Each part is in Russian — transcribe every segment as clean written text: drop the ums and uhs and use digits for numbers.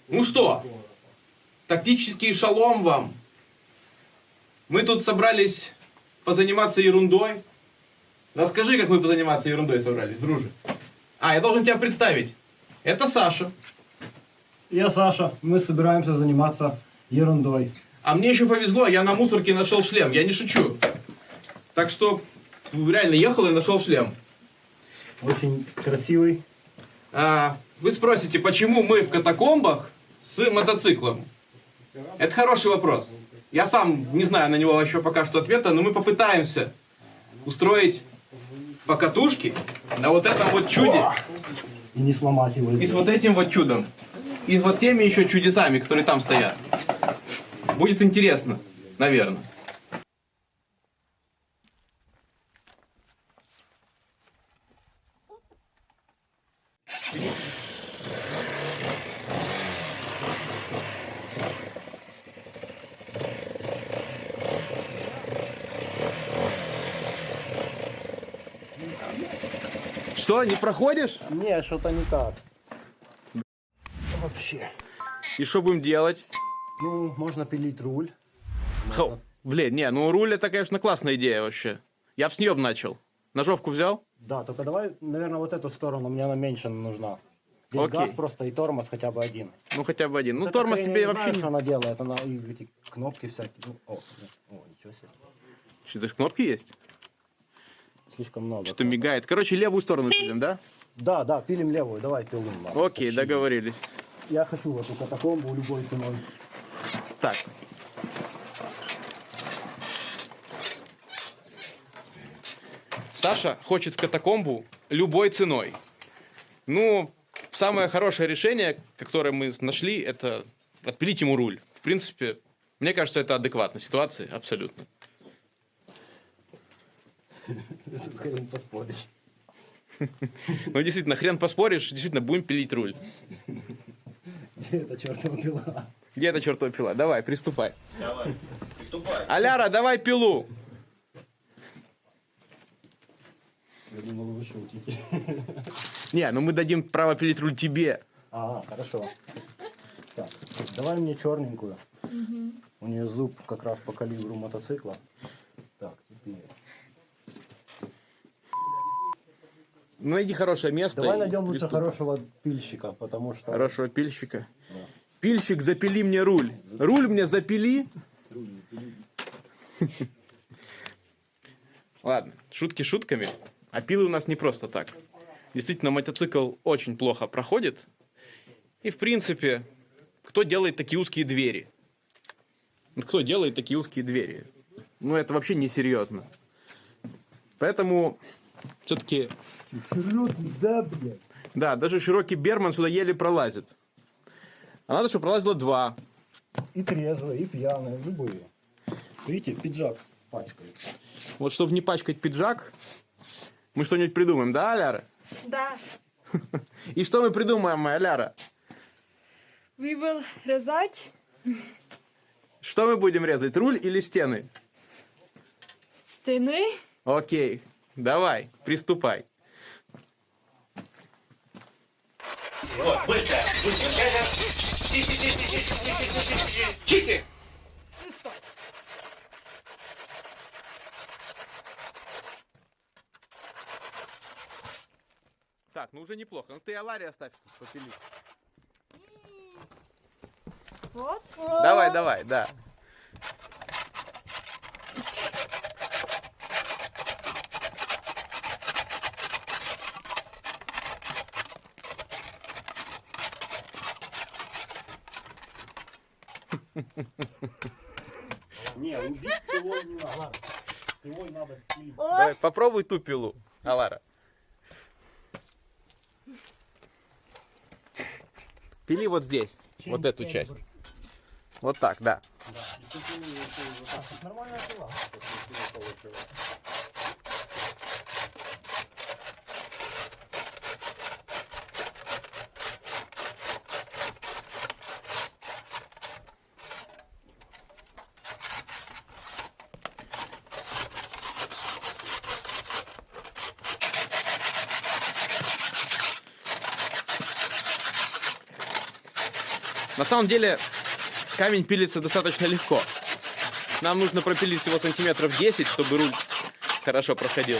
Ну что, тактический шалом вам. Мы тут собрались позаниматься ерундой. Расскажи, как мы позаниматься ерундой собрались, друже. Я должен тебя представить. Это Саша. Я Саша. Мы собираемся заниматься ерундой. А мне еще повезло, я на мусорке нашел шлем. Я не шучу. Так что реально ехал и нашел шлем. Очень красивый. Вы спросите, почему мы в катакомбах с мотоциклом? Это хороший вопрос. Я сам не знаю на него еще пока что ответа, но мы попытаемся устроить покатушки на вот этом вот чуде. И не сломать его. И с вот этим вот чудом. И вот теми еще чудесами, которые там стоят. Будет интересно, наверное. Что, не проходишь? Не, что-то не так. Вообще. И что будем делать? Ну, можно пилить руль. Блин, не, ну руль это, конечно, классная идея вообще. Я б с нее начал. Ножовку взял? Да, только давай, наверное, вот эту сторону, мне она меньше нужна. Здесь Окей. газ просто и тормоз хотя бы один. Ну хотя бы один. Ну Вот тормоз это тебе я не вообще знаю, не... что она делает. Она и эти кнопки всякие. Ну, ничего себе. Что, даже кнопки есть? Слишком много. Что-то мигает. Короче, левую сторону пилим, да? Да, пилим левую. Давай пилим. ладно. Окей, Тащи. договорились. Я хочу в эту катакомбу любой ценой. Так. Саша хочет в катакомбу любой ценой. Ну, самое хорошее решение, которое мы нашли, это отпилить ему руль. В принципе, мне кажется, это адекватно ситуации, абсолютно. Хрен поспоришь. Ну, действительно, хрен поспоришь, действительно, будем пилить руль. Где эта чертова пила? Где эта чертова пила? Давай, приступай. Давай, приступай. Аляра, давай пилу. Я думал, вы шутите. Не, ну мы дадим право пилить руль тебе. Хорошо. Так, давай мне черненькую. У нее зуб как раз по калибру мотоцикла. Так, теперь. Ну, найди хорошее место. Давай и найдем лучше приступай. хорошего пильщика, потому что... Хорошего пильщика. Да. Пильщик, запили мне руль. Руль мне запили. Ладно, шутки шутками. А пилы у нас не просто так. Действительно, мотоцикл очень плохо проходит. И, в принципе, кто делает такие узкие двери? Кто делает такие узкие двери? Ну, это вообще несерьезно. Поэтому, все-таки... Да, блядь. Да, даже широкий Берман сюда еле пролазит. А надо, чтобы пролазило два. И трезвые, и пьяные, любые. Видите, пиджак пачкает. Вот чтобы не пачкать пиджак, мы что-нибудь придумаем, да, Аляра? Да. И что мы придумаем, Аляра? We will резать Что мы будем резать, руль или стены? стены. Окей, давай, приступай. Вот, быстро, быстро. Чисти! Так, ну уже неплохо. Ну ты Аларе оставь попили. Вот. Давай, давай, да. Не, убить пилой не надо. Пилой надо пилить. Давай, попробуй ту пилу, Алара. Пили вот здесь, вот эту часть. Вот так, да. Нормальная пила. На самом деле камень пилится достаточно легко. Нам нужно пропилить всего сантиметров 10, чтобы руль хорошо проходил.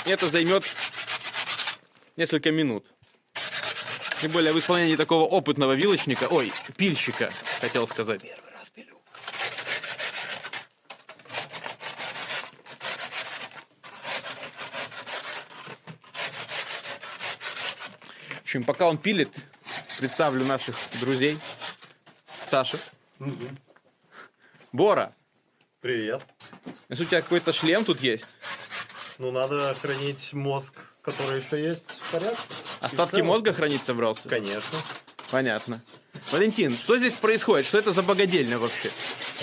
И это займет несколько минут. Тем более в исполнении такого опытного вилочника, ой, пильщика, хотел сказать. Первый раз пилю. В общем, пока он пилит, представлю наших друзей. Саша. Бора. Привет. Если у тебя какой-то шлем тут есть, Ну, надо хранить мозг, который еще есть в порядке. остатки И в мозга целости. хранить собрался? Конечно. Понятно. Валентин, что здесь происходит? Что это за богадельня вообще?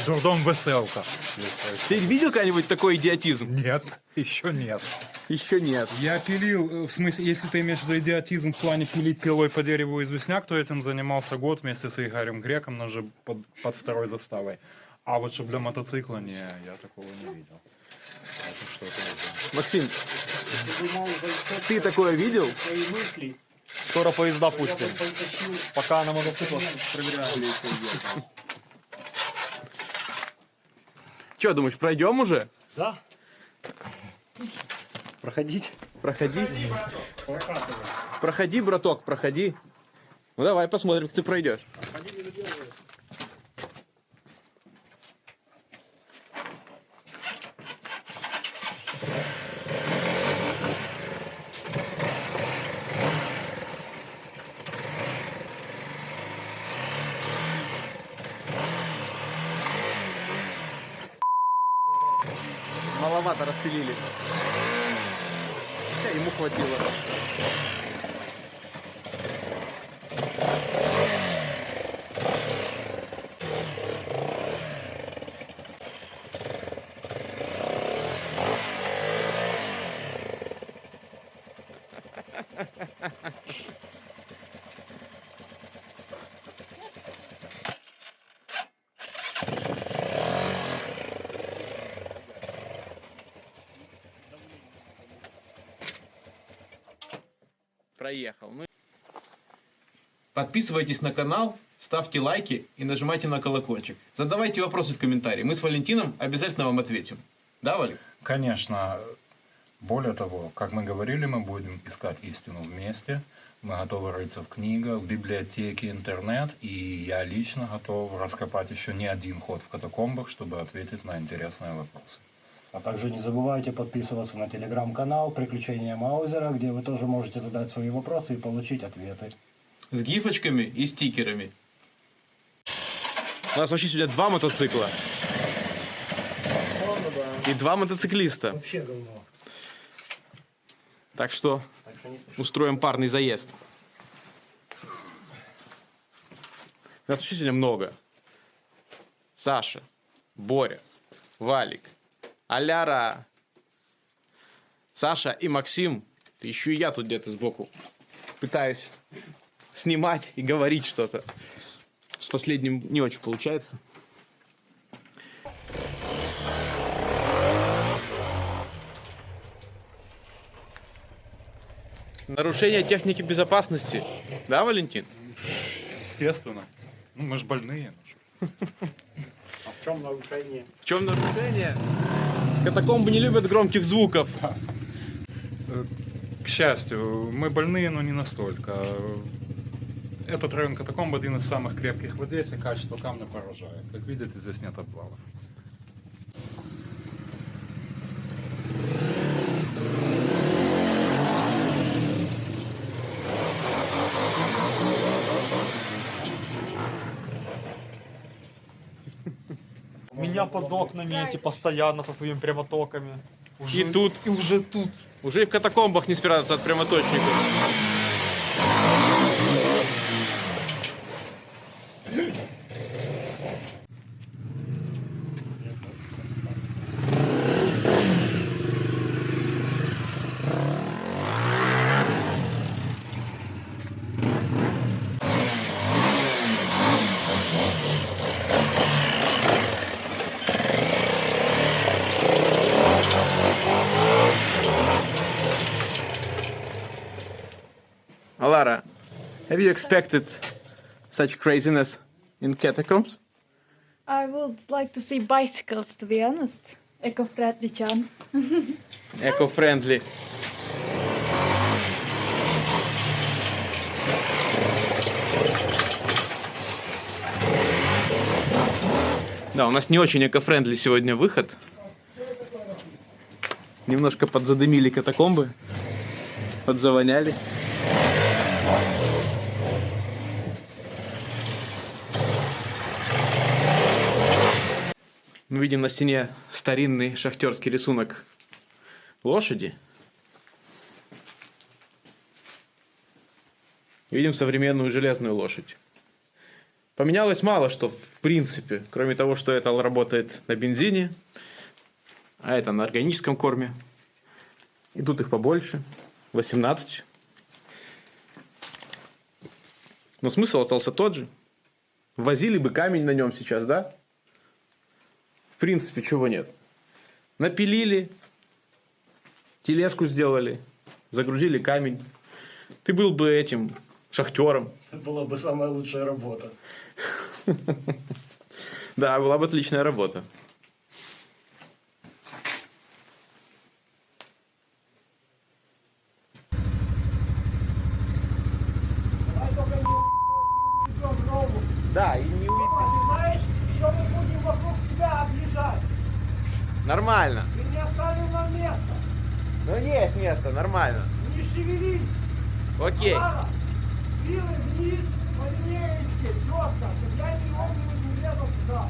Дурдом веселка. Ты видел когда-нибудь такой идиотизм? Нет, еще нет. Еще нет. Я пилил, в смысле, если ты имеешь в виду идиотизм в плане пилить пилой по дереву известняк, то этим занимался год вместе с Игорем Греком, но уже под второй заставой. А вот чтобы для мотоцикла, не, я такого не видел. Это что-то уже. Максим, ты такое видел? Скоро поезда пустим. Пока на мотоциклах проверяли. Че, думаешь, пройдем уже? Да. Проходить. Проходи. Проходи, браток, проходи. Ну давай посмотрим, как ты пройдешь. Маловато распилили. Ему хватило. Проехал. Подписывайтесь на канал, ставьте лайки и нажимайте на колокольчик. Задавайте вопросы в комментарии. Мы с Валентином обязательно вам ответим. Да, Валю? Конечно, более того, как мы говорили, мы будем искать истину вместе. Мы готовы рыться в книгах, в библиотеке, интернет, и я лично готов раскопать еще не один ход в катакомбах, чтобы ответить на интересные вопросы. А также не забывайте подписываться на телеграм-канал «Приключения Маузера», где вы тоже можете задать свои вопросы и получить ответы. С гифочками и стикерами. У нас вообще сегодня 2 мотоцикла. И 2 мотоциклиста. Вообще говно. Так что Так что не спешите. устроим парный заезд. Нас вообще сегодня много. Саша, Боря, Валик, Аляра, Саша и Максим. Еще и я тут где-то сбоку пытаюсь снимать и говорить что-то. С последним не очень получается. Нарушение техники безопасности. Да, Валентин? Естественно. Ну, мы же больные. А в чем нарушение? В чем нарушение? Катакомбы не любят громких звуков. К счастью, мы больные, но не настолько. Этот район катакомб один из самых крепких в Одессе, качество камня поражает. Как видите, здесь нет обвалов. У меня под окнами эти постоянно со своими прямотоками. И тут. И уже тут. Уже и в катакомбах не спрятаться от прямоточников. Alara, have you expected such craziness in catacombs? I would like to see bicycles, to be honest. Eco-friendly, Chan. Eco-friendly. Да, у нас не очень эко-френдли сегодня выход. Немножко подзадымили катакомбы. Подзавоняли. Мы видим на стене старинный шахтерский рисунок лошади. Видим современную железную лошадь. Поменялось мало что, в принципе, кроме того, что это работает на бензине, а это на органическом корме. И тут их побольше, 18. Но смысл остался тот же. Возили бы камень на нем сейчас, да? В принципе, чего нет. Напилили, тележку сделали, загрузили камень. Ты был бы этим шахтером. Это была бы самая лучшая работа. Да, была бы отличная работа. Да, и не Ты знаешь, что мы будем вокруг тебя объезжать? Нормально. Ты не оставил нам места. Ну есть место, нормально. Не шевелись. Окей. Лара, вилы вниз по линеечке, четко, чтобы я не влезал сюда.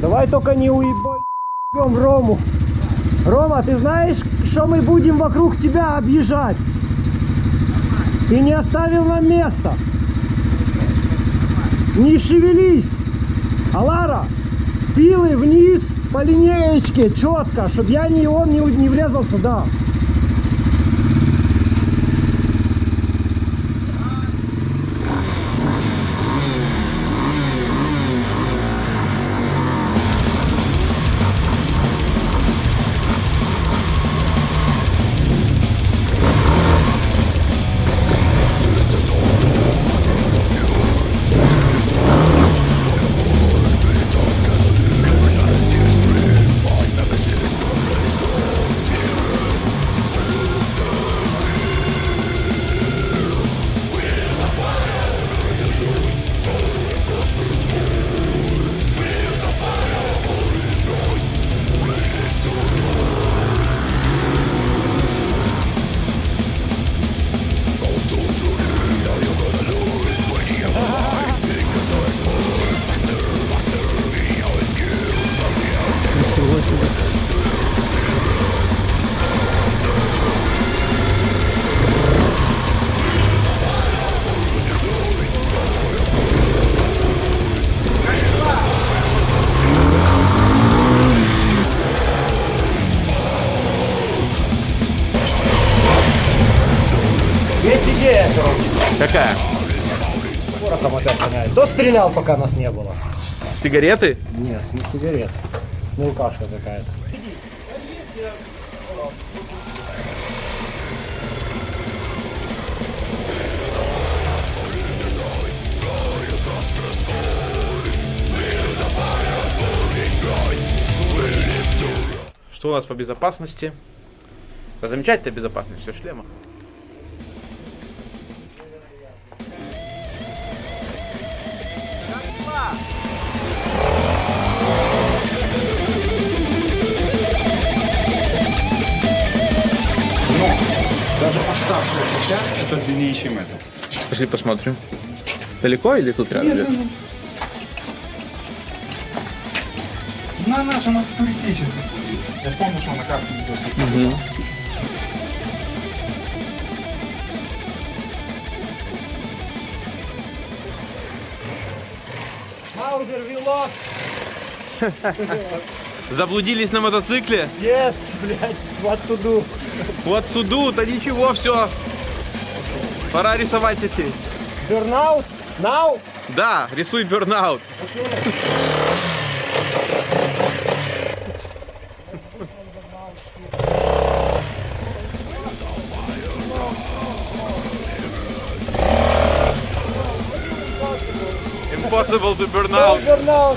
Давай только не уебем Рому. Рома, ты знаешь, что мы будем вокруг тебя объезжать? Ты не оставил нам места. Не шевелись. Алара, пилы вниз по линеечке, четко, чтобы я он не влезал сюда. Есть идея, короче. Какая? Порохом опять гоняет. Кто стрелял, пока нас не было? Сигареты? Нет, не сигарет. Мелкашка какая-то. Что у нас по безопасности? Да замечательная безопасность, все в шлемах. Даже поставшая часть это длиннее, чем это. Пошли посмотрим. Далеко или тут рядом? Нет, где-то? на нашем туристическом пути. Я ж помню, что на карте не Мгм. Маузер, вилок! Заблудились на мотоцикле? Yes, блядь, what to do? Вот туду, да ничего, все. Пора рисовать сетей. Burnout? Now? Да, рисуй burnout. Impossible to burn out. Burnout.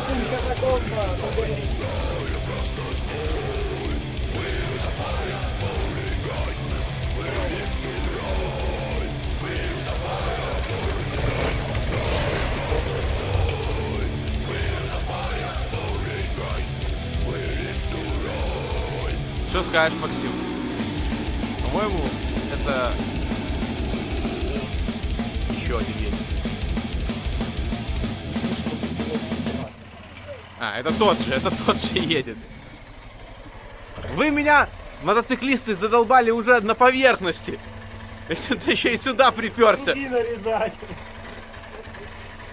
Что скажешь, Максим? По-моему, это еще один едет. А, это тот же едет. Вы меня, мотоциклисты, задолбали уже на поверхности. Ты еще и сюда приперся. Круги нарезать.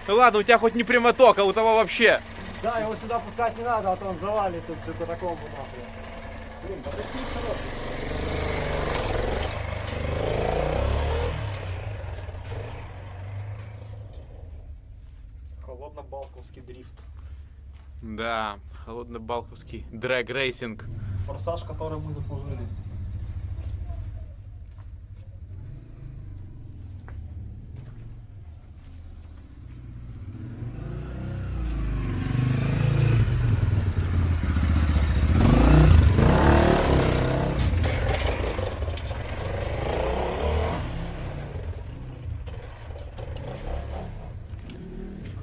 Ну ладно, у тебя хоть не прямоток, а у того вообще. Да, его сюда пускать не надо, а то он завалит тут всю катакомбу нахуй. Блин, мотоцикл хороший. Холодно-балковский дрифт. Да, холодно-балковский дрэг-рейсинг. Форсаж, который мы заслужили.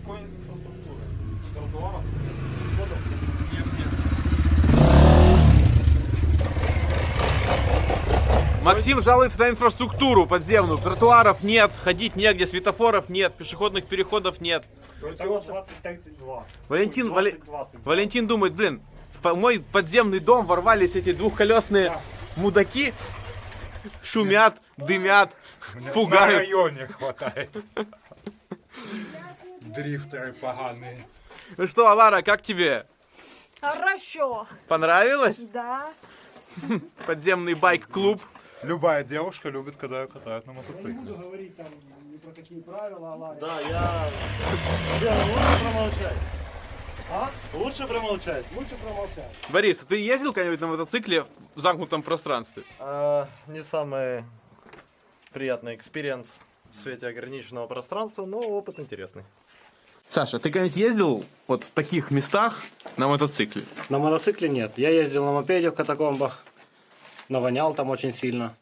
Какой инфраструктуры? Тротуаров? Пешеходов? Максим жалуется на инфраструктуру подземную. Тротуаров нет, ходить негде, светофоров нет, пешеходных переходов нет. Только 2032. Валентин, 2022. Валентин думает, блин, в мой подземный дом ворвались эти двухколесные мудаки, шумят, дымят, На пугают. районе хватает. Дрифтеры поганые. Ну что, Алара, как тебе? Хорошо. Понравилось? Да. Подземный байк-клуб. Любая девушка любит, когда ее катают на мотоцикле. Говорить там ни про какие правила, Алария. Да, я... Лучше промолчать. А? Лучше промолчать. Лучше промолчать. Борис, ты ездил когда-нибудь на мотоцикле в замкнутом пространстве? Не самый приятный экспириенс в свете ограниченного пространства, но опыт интересный. Саша, ты когда-нибудь ездил вот в таких местах на мотоцикле? На мотоцикле нет. Я ездил на мопеде в катакомбах. Навонял там очень сильно.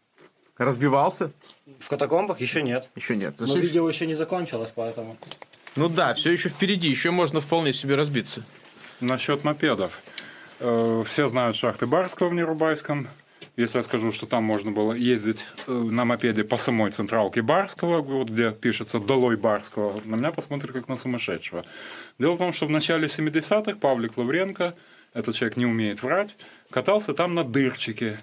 Разбивался? В катакомбах еще нет. Еще нет. Но видео еще не закончилось, поэтому... Ну да, все еще впереди, еще можно вполне себе разбиться. Насчет мопедов. Все знают шахты Барского в Нерубайском. Если я скажу, что там можно было ездить на мопеде по самой централке Барского, вот где пишется «Долой Барского», на меня посмотрят как на сумасшедшего. Дело в том, что в начале 70-х Павлик Лавренко, этот человек не умеет врать, катался там на дырчике.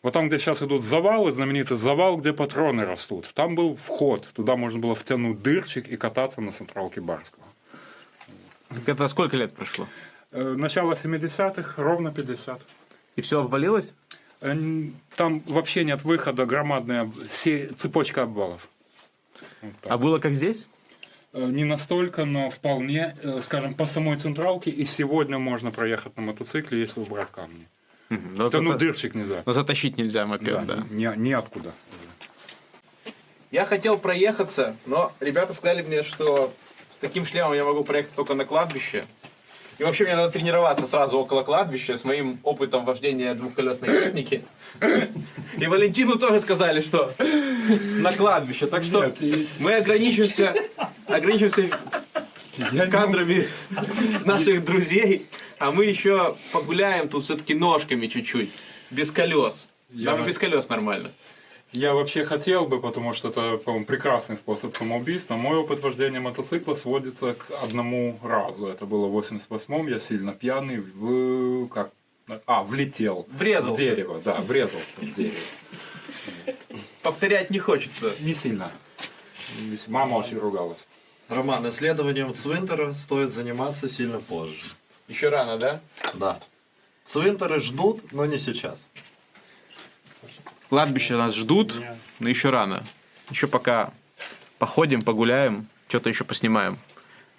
Вот там, где сейчас идут завалы, знаменитый завал, где патроны растут, там был вход. Туда можно было втянуть дырчик и кататься на централке Барского. Это сколько лет прошло? Начало 70-х, ровно 50. И все обвалилось? Там вообще нет выхода, громадная цепочка обвалов. Вот так. А было как здесь? Не настолько, но вполне, скажем, по самой централке и сегодня можно проехать на мотоцикле, если убрать камни. Но Тянуть дырчик нельзя. Но затащить нельзя мопед, да. Ниоткуда. Я хотел проехаться, но ребята сказали мне, что с таким шлемом я могу проехать только на кладбище. И вообще мне надо тренироваться сразу около кладбища с моим опытом вождения двухколесной техники. И Валентину тоже сказали, что на кладбище. Так что мы ограничимся кадрами наших друзей, а мы еще погуляем тут все-таки ножками чуть-чуть, без колес. Нам и без колес нормально. Я вообще хотел бы, потому что это, по-моему, прекрасный способ самоубийства. Мой опыт вождения мотоцикла сводится к одному разу. Это было в 88-м, я сильно пьяный влетел. Врезался. В дерево, да, врезался в дерево. Повторять не хочется. Не сильно. Мама очень ругалась. Роман, исследованием Цвинтера стоит заниматься сильно позже. Еще рано, да? Да. Цвинтеры ждут, но не сейчас. Кладбище нас ждут, но еще рано. Еще пока походим, погуляем, что-то еще поснимаем.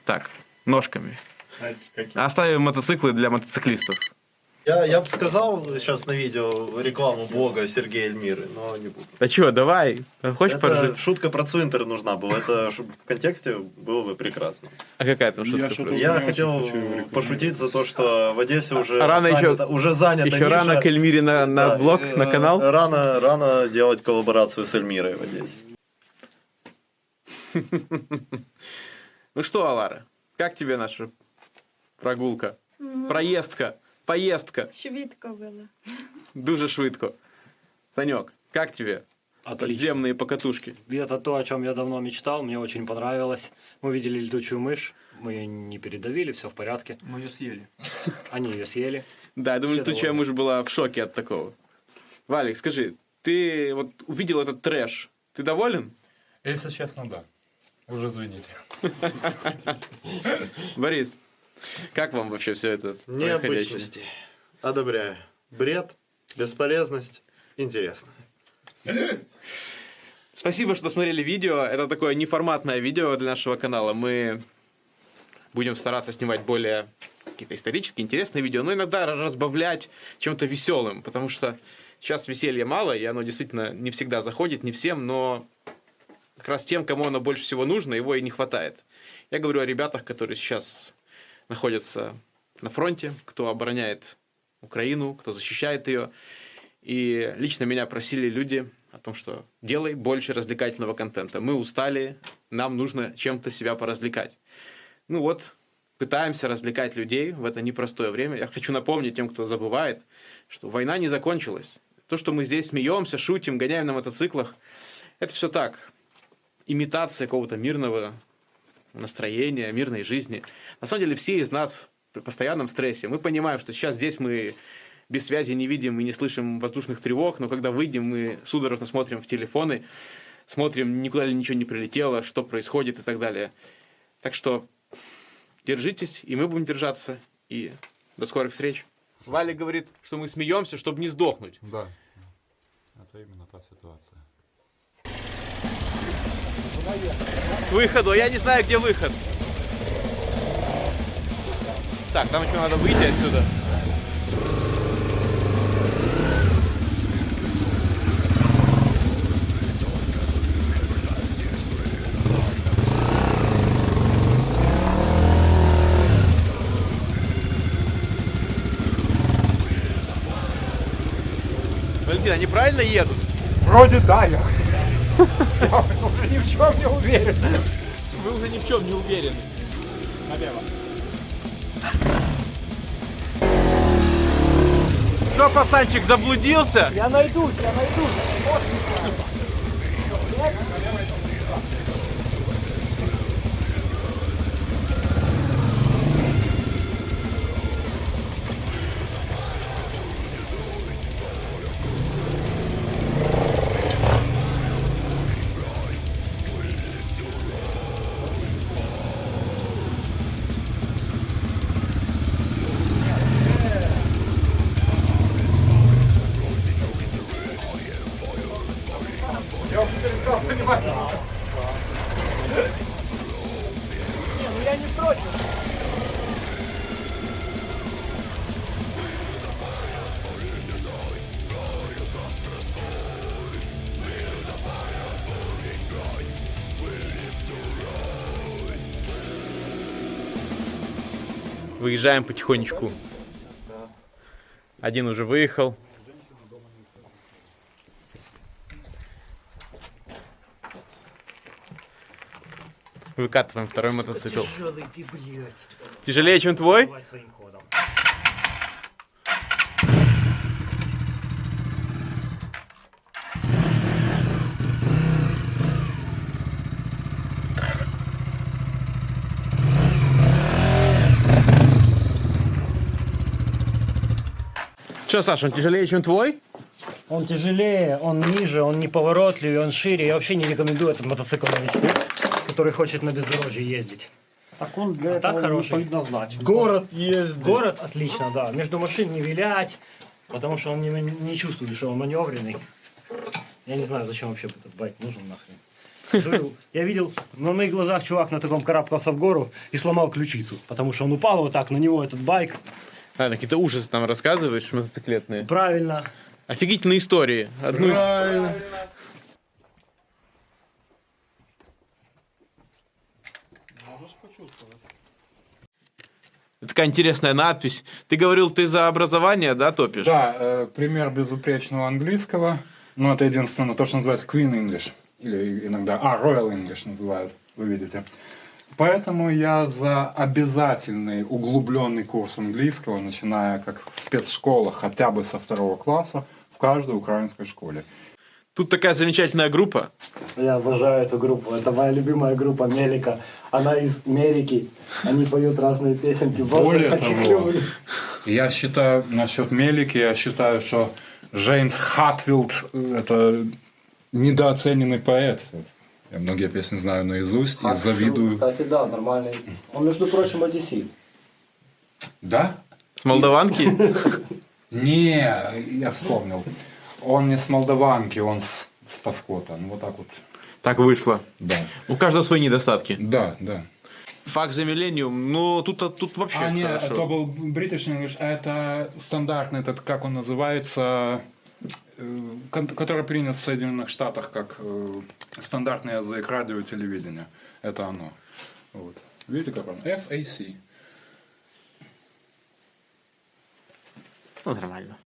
Так, ножками. Оставим мотоциклы для мотоциклистов. Я бы сказал сейчас на видео рекламу блога Сергея Эльмиры, но не буду. Да чего, давай. Хочешь Это поржать? шутка про Цвинтер нужна была. Это чтобы в контексте было бы прекрасно. А какая там шутка? что-то- просто? Я хотел пошутить за то, что в Одессе уже Рано уже занята Еще ниша. рано к Эльмире на Да, блог, на канал. Рано делать коллаборацию с Эльмирой в Одессе. Ну что, Алара, как тебе наша прогулка? Проездка? Поездка? Швидко было. Дуже швидко. Санек, как тебе? Отлично. Подземные покатушки. Это то, о чем я давно мечтал, мне очень понравилось. Мы видели летучую мышь, мы ее не передавили, все в порядке. Мы ее съели. Они ее съели. Да, я думаю, Все ты довольны. мышь была в шоке от такого. Валик, скажи, ты вот увидел этот трэш, ты доволен? Если честно, да. Уже извините. Борис, как вам вообще все это происходящее? Необычности. Одобряю. Бред, бесполезность, интересно. Спасибо, что смотрели видео. Это такое неформатное видео для нашего канала. Мы будем стараться снимать более какие-то исторические, интересные видео, но иногда разбавлять чем-то веселым, потому что сейчас веселья мало, и оно действительно не всегда заходит, не всем, но как раз тем, кому оно больше всего нужно, его и не хватает. Я говорю о ребятах, которые сейчас находятся на фронте, кто обороняет Украину, кто защищает ее. И лично меня просили люди о том, что делай больше развлекательного контента. Мы устали, нам нужно чем-то себя поразвлекать. Ну вот, пытаемся развлекать людей в это непростое время. Я хочу напомнить тем, кто забывает, что война не закончилась. То, что мы здесь смеемся, шутим, гоняем на мотоциклах, это все так. Имитация какого-то мирного настроения, мирной жизни. На самом деле все из нас в постоянном стрессе. Мы понимаем, что сейчас здесь мы без связи не видим и не слышим воздушных тревог, но когда выйдем, мы судорожно смотрим в телефоны, смотрим, никуда ли ничего не прилетело, что происходит и так далее. Так что держитесь, и мы будем держаться, и до скорых встреч. Валя говорит, что мы смеемся, чтобы не сдохнуть. Да. Это именно та ситуация. К выходу, а я не знаю, где выход. Так, нам еще надо выйти отсюда. Валентин, они правильно едут? Вроде да, я уже ни в чем не уверен. Вы уже ни в чем не уверены. Налево. Что, пацанчик, заблудился? Я найду, я найду. Выезжаем потихонечку. Один уже выехал. Выкатываем второй мотоцикл. Тяжелый ты, блядь. Тяжелее, чем твой? Давай своим ходом. Что, Саша, он тяжелее, чем твой? Он тяжелее, он ниже, он неповоротливее, он шире. Я вообще не рекомендую этот мотоцикл новичку, который хочет на бездорожье ездить. Так он для так этого хороший. не предназначен. Город ездит. Город отлично, да. Между машин не вилять, потому что он не чувствует, что он маневренный. Я не знаю, зачем вообще этот байк нужен нахрен. Жил. Я видел, на моих глазах чувак на таком карабкался в гору и сломал ключицу, потому что он упал вот так, на него этот байк. А, какие-то ужасы там рассказываешь мотоциклетные. Правильно. Офигительные истории. Одну из... Такая интересная надпись. Ты говорил, ты за образование, да, топишь? Да, пример безупречного английского. Ну, это единственное, то, что называется Queen English. Или иногда, Royal English называют, вы видите. Поэтому я за обязательный углубленный курс английского, начиная как в спецшколах, хотя бы со 2 класса, в каждой украинской школе. Тут такая замечательная группа. Я обожаю эту группу. Это моя любимая группа Мелика. Она из Америки. Они поют разные песенки. Более Я их того, люблю. я считаю, насчет Мелики, я считаю, что Джеймс Хатфилд – это недооцененный поэт. Я многие песни знаю наизусть и завидую. Кстати, да, нормальный. Он, между прочим, одессит. Да? С Молдаванки? Не, я вспомнил. Он не с Молдаванки, он с Паскота. Ну, вот так вот. Так вышло. Да. У каждого свои недостатки. Да, да. Факт за Millennium, ну тут вообще А, нет, хорошо. это был British English, это стандартный, этот, как он называется, который принят в Соединенных Штатах как стандартный язык радио и телевидения. Это оно. Вот. Видите, как он? FAC. Ну, нормально.